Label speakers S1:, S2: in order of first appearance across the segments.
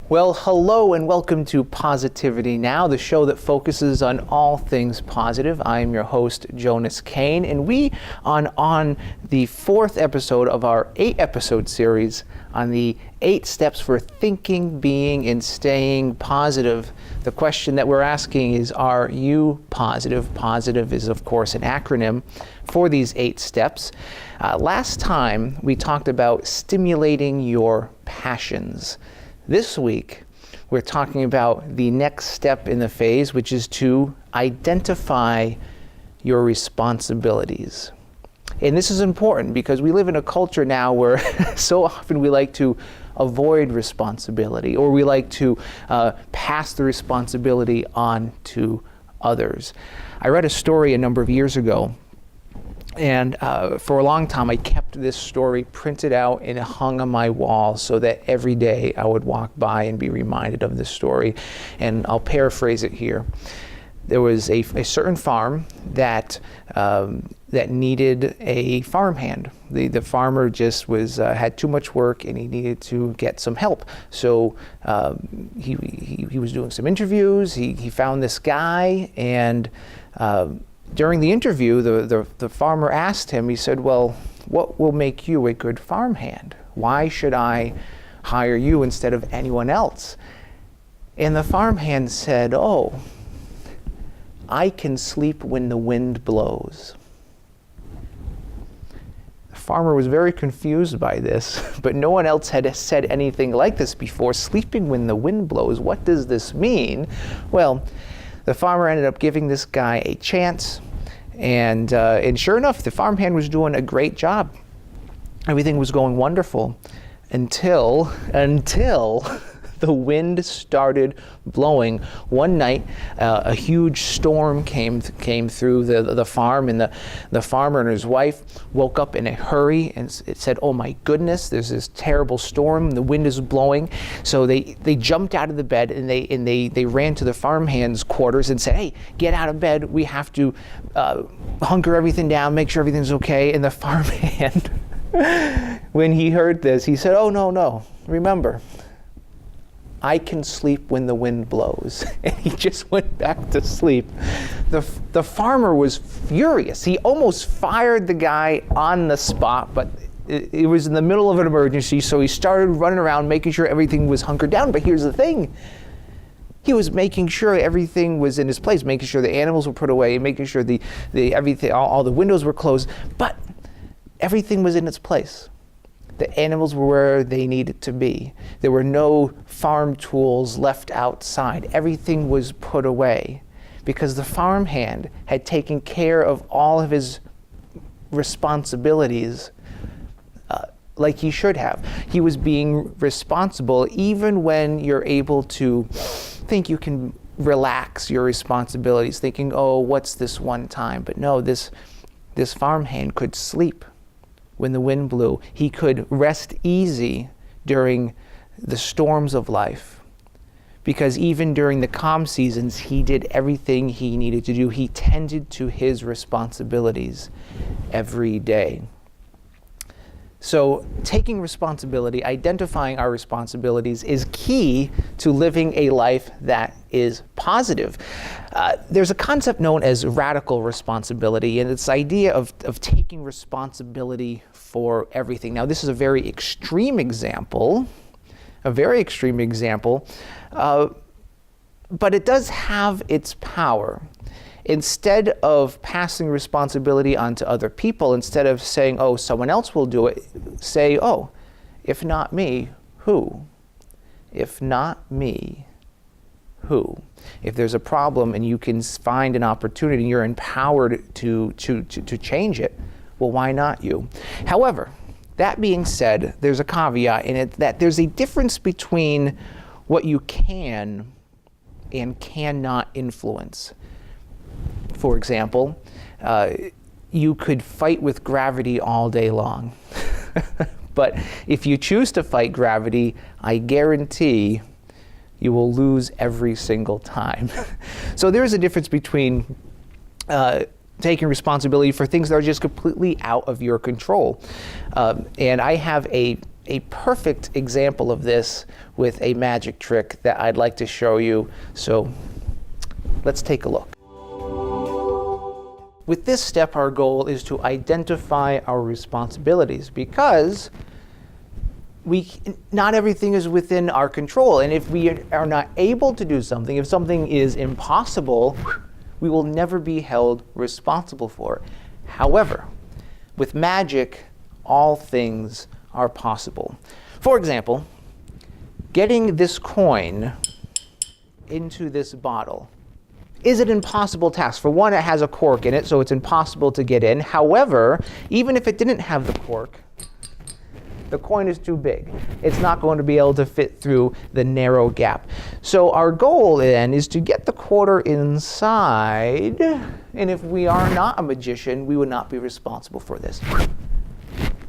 S1: Well, hello and welcome to Positivity Now, the show that focuses on all things positive. I am your host, Jonas Cain, and we are on the 4th episode of our 8-episode series on the 8 steps for thinking, being, and staying positive. The question that we're asking is, are you positive? Positive is, of course, an acronym for these 8 steps. Last time, we talked about stimulating your passions. This week, we're talking about the next step in the phase, which is to identify your responsibilities. And this is important because we live in a culture now where so often we like to avoid responsibility, or we like to pass the responsibility on to others. I read a story a number of years ago, and for a long time I kept this story printed out and hung on my wall so that every day I would walk by and be reminded of this story. And I'll paraphrase it here. There was a certain farm that needed a farmhand. The farmer just had too much work and he needed to get some help. So he was doing some interviews. He found this guy, and during the interview, the farmer asked him, he said, well, what will make you a good farmhand? Why should I hire you instead of anyone else? And the farmhand said, oh, I can sleep when the wind blows. The farmer was very confused by this, but no one else had said anything like this before. Sleeping when the wind blows, what does this mean? Well, the farmer ended up giving this guy a chance, and sure enough, the farmhand was doing a great job. Everything was going wonderful until the wind started blowing. One night, a huge storm came through the farm, and the farmer and his wife woke up in a hurry, and it said, oh my goodness, there's this terrible storm, the wind is blowing. So they jumped out of the bed, and they ran to the farmhand's quarters and said, hey, get out of bed, we have to hunker everything down, make sure everything's okay. And the farmhand, when he heard this, he said, oh no, remember, I can sleep when the wind blows. And he just went back to sleep. The farmer was furious. He almost fired the guy on the spot, but it was in the middle of an emergency, so he started running around making sure everything was hunkered down. But here's the thing. He was making sure everything was in its place, making sure the animals were put away, making sure everything, all the windows were closed, but everything was in its place. The animals were where they needed to be. There were no farm tools left outside. Everything was put away because the farmhand had taken care of all of his responsibilities like he should have. He was being responsible even when you're able to think you can relax your responsibilities, thinking, oh, what's this one time? But no, this farmhand could sleep when the wind blew. He could rest easy during the storms of life, because even during the calm seasons, he did everything he needed to do. He tended to his responsibilities every day. So taking responsibility, identifying our responsibilities, is key to living a life that is positive. There's a concept known as radical responsibility, and it's the idea of taking responsibility for everything. Now, this is a very extreme example, but it does have its power. Instead of passing responsibility onto other people, instead of saying, oh, someone else will do it, say, oh, if not me, who? If not me, who? If there's a problem and you can find an opportunity, you're empowered to change it, well, why not you? However, that being said, there's a caveat in it that there's a difference between what you can and cannot influence. For example, you could fight with gravity all day long. But if you choose to fight gravity, I guarantee you will lose every single time. So there is a difference between taking responsibility for things that are just completely out of your control. And I have a a perfect example of this with a magic trick that I'd like to show you. So let's take a look. With this step, our goal is to identify our responsibilities, because not everything is within our control. And if we are not able to do something, if something is impossible, we will never be held responsible for it. However, with magic, all things are possible. For example, getting this coin into this bottle is an impossible task. For one, it has a cork in it, so it's impossible to get in. However, even if it didn't have the cork, the coin is too big. It's not going to be able to fit through the narrow gap. So our goal then is to get the quarter inside, and if we are not a magician, we would not be responsible for this.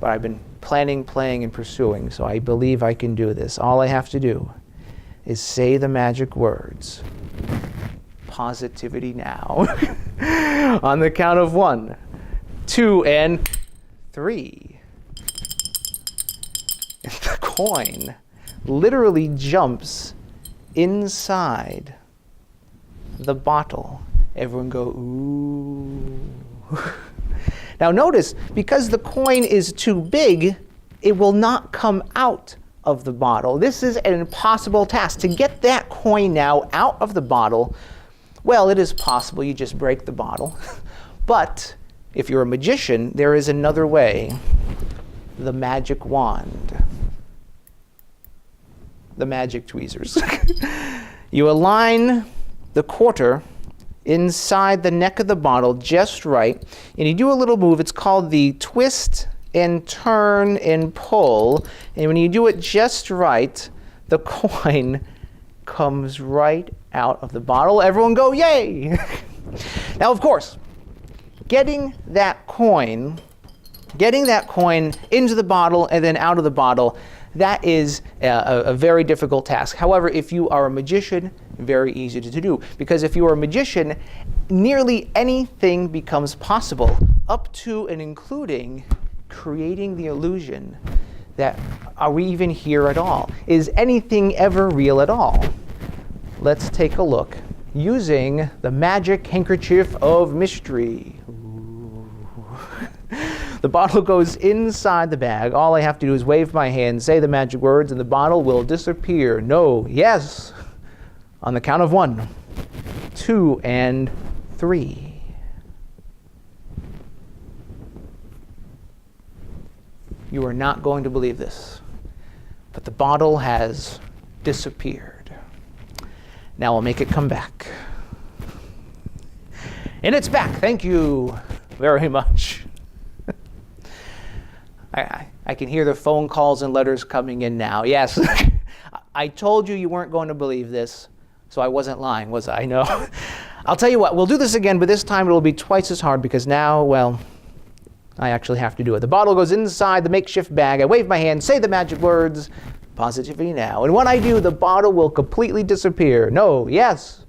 S1: But I've been planning, playing, and pursuing, so I believe I can do this. All I have to do is say the magic words. Positivity now. On the count of 1, 2, and 3. The coin literally jumps inside the bottle. Everyone go, ooh. Now notice, because the coin is too big, it will not come out of the bottle. This is an impossible task. To get that coin now out of the bottle, well, it is possible. You just break the bottle. But if you're a magician, there is another way. The magic wand. The magic tweezers. You align the quarter inside the neck of the bottle just right, and you do a little move. It's called the twist and turn and pull. And when you do it just right, the coin comes right out of the bottle. Everyone go, yay! Now, of course, getting that coin into the bottle and then out of the bottle, that is a very difficult task. However, if you are a magician, very easy to do. Because if you are a magician, nearly anything becomes possible, up to and including creating the illusion that, are we even here at all? Is anything ever real at all? Let's take a look using the magic handkerchief of mystery. The bottle goes inside the bag. All I have to do is wave my hand, say the magic words, and the bottle will disappear. No, yes. On the count of 1, 2, and 3. You are not going to believe this, but the bottle has disappeared. Now I'll make it come back. And it's back. Thank you very much. I can hear the phone calls and letters coming in now. Yes, I told you weren't going to believe this, so I wasn't lying, was I? No. I'll tell you what, we'll do this again, but this time it'll be twice as hard, because now, well, I actually have to do it. The bottle goes inside the makeshift bag. I wave my hand, say the magic words, positivity now. And when I do, the bottle will completely disappear. No, yes.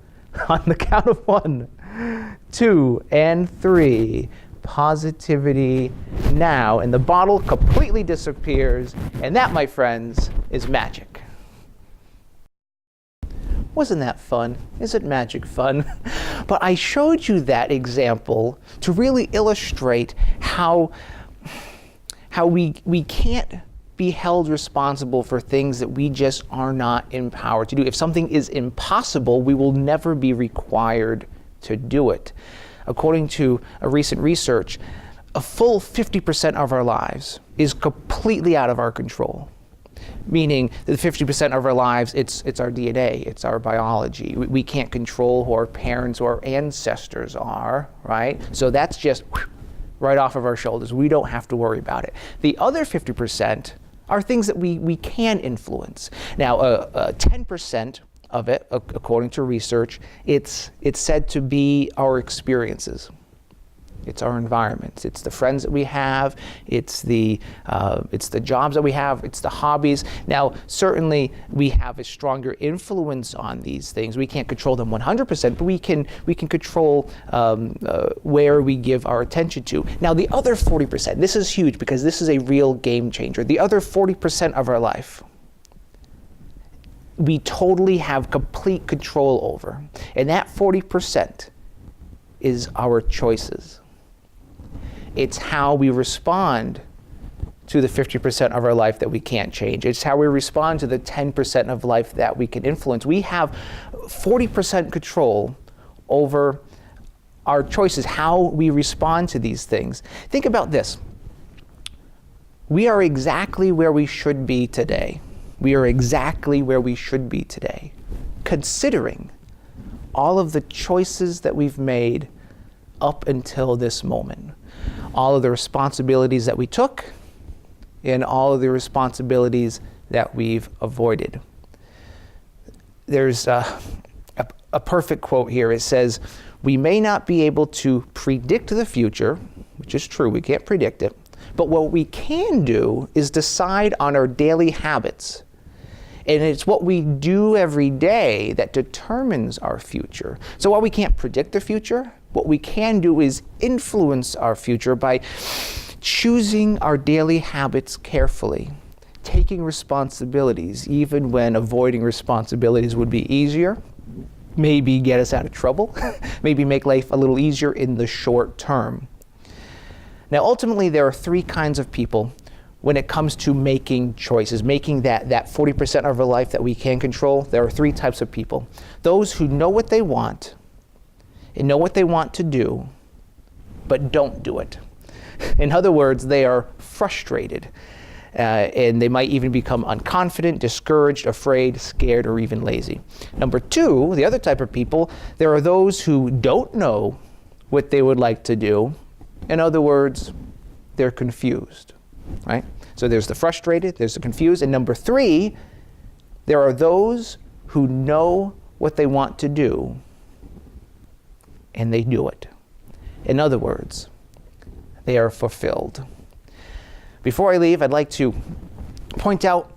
S1: On the count of 1, 2, and 3. Positivity now. And the bottle completely disappears. And that, my friends, is magic. Wasn't that fun? Isn't magic fun? But I showed you that example to really illustrate how we can't be held responsible for things that we just are not empowered to do. If something is impossible, we will never be required to do it. According to a recent research, a full 50% of our lives is completely out of our control. Meaning that 50% of our lives, it's our DNA, it's our biology. We can't control who our parents or our ancestors are, right? So that's just right off of our shoulders. We don't have to worry about it. The other 50% are things that we can influence. Now, 10% of it, according to research, it's said to be our experiences. It's our environments. It's the friends that we have. It's the jobs that we have. It's the hobbies. Now, certainly, we have a stronger influence on these things. We can't control them 100%, but we can control where we give our attention to. Now, the other 40%. This is huge because this is a real game changer. The other 40% of our life, we totally have complete control over, and that 40% is our choices. It's how we respond to the 50% of our life that we can't change. It's how we respond to the 10% of life that we can influence. We have 40% control over our choices, how we respond to these things. Think about this. We are exactly where we should be today. We are exactly where we should be today, considering all of the choices that we've made up until this moment. All of the responsibilities that we took, and all of the responsibilities that we've avoided. There's a perfect quote here. It says, "We may not be able to predict the future," which is true, we can't predict it, "but what we can do is decide on our daily habits. And it's what we do every day that determines our future." So while we can't predict the future, what we can do is influence our future by choosing our daily habits carefully, taking responsibilities, even when avoiding responsibilities would be easier, maybe get us out of trouble, maybe make life a little easier in the short term. Now, ultimately, there are three kinds of people when it comes to making choices, making that 40% of our life that we can control. There are three types of people. Those who know what they want and know what they want to do, but don't do it. In other words, they are frustrated, and they might even become unconfident, discouraged, afraid, scared, or even lazy. Number two, the other type of people, there are those who don't know what they would like to do. In other words, they're confused, right? So there's the frustrated, there's the confused, and number three, there are those who know what they want to do, and they do it. In other words, they are fulfilled. Before I leave, I'd like to point out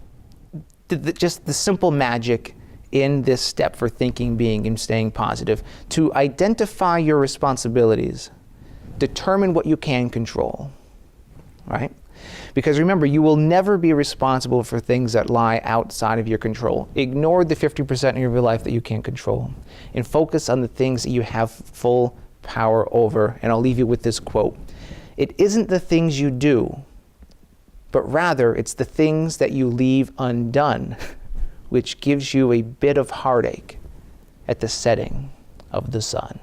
S1: just the simple magic in this step for thinking, being, and staying positive. To identify your responsibilities, determine what you can control, right? Because remember, you will never be responsible for things that lie outside of your control. Ignore the 50% of your life that you can't control and focus on the things that you have full power over. And I'll leave you with this quote. "It isn't the things you do, but rather it's the things that you leave undone, which gives you a bit of heartache at the setting of the sun."